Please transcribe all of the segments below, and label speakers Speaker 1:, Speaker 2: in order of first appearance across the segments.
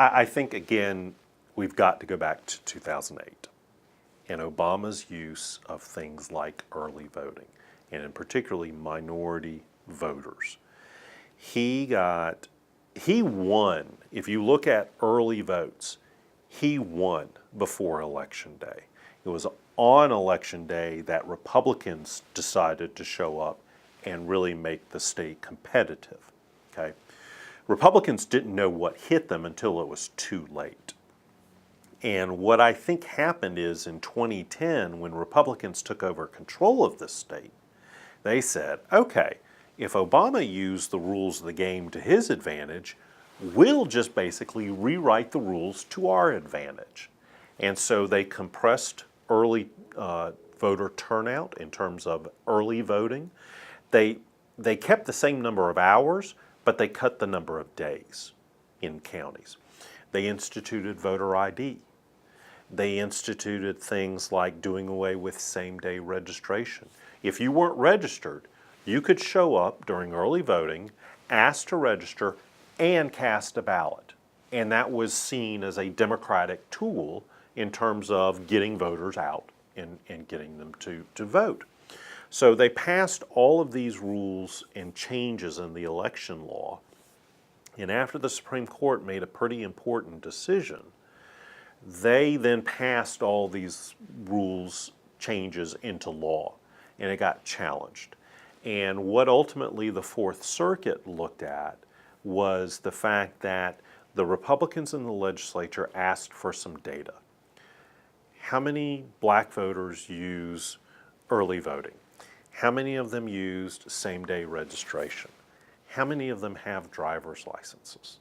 Speaker 1: I think, again, we've got to go back to 2008 and Obama's use of things like early voting, and in particularly minority voters. He won, if you look at early votes, he won before Election Day. It was on Election Day that Republicans decided to show up and really make the state competitive, okay? Republicans didn't know what hit them until it was too late. And what I think happened is in 2010, when Republicans took over control of this state, they said, okay, if Obama used the rules of the game to his advantage, we'll just basically rewrite the rules to our advantage. And so they compressed early voter turnout in terms of early voting. They kept the same number of hours, but they cut the number of days in counties. They instituted voter ID. They instituted things like doing away with same-day registration. If you weren't registered, you could show up during early voting, ask to register, and cast a ballot. And that was seen as a democratic tool in terms of getting voters out and getting them to vote. So they passed all of these rules and changes in the election law. And after the Supreme Court made a pretty important decision, they then passed all these rules changes into law, and it got challenged. And what ultimately the Fourth Circuit looked at was the fact that the Republicans in the legislature asked for some data. How many black voters use early voting? How many of them used same-day registration? How many of them have driver's licenses?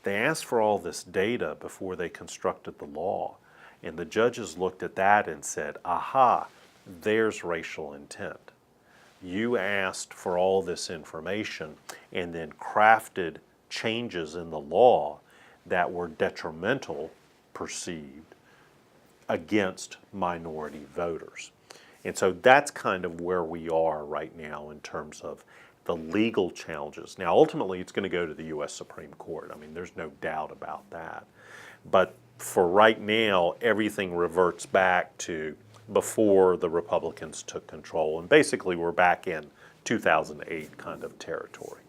Speaker 1: They asked for all this data before they constructed the law, and the judges looked at that and said, aha, there's racial intent. You asked for all this information and then crafted changes in the law that were detrimental, perceived, against minority voters. And so that's kind of where we are right now in terms of the legal challenges. Now, ultimately, it's going to go to the U.S. Supreme Court. I mean, there's no doubt about that. But for right now, everything reverts back to before the Republicans took control. And basically, we're back in 2008 kind of territory.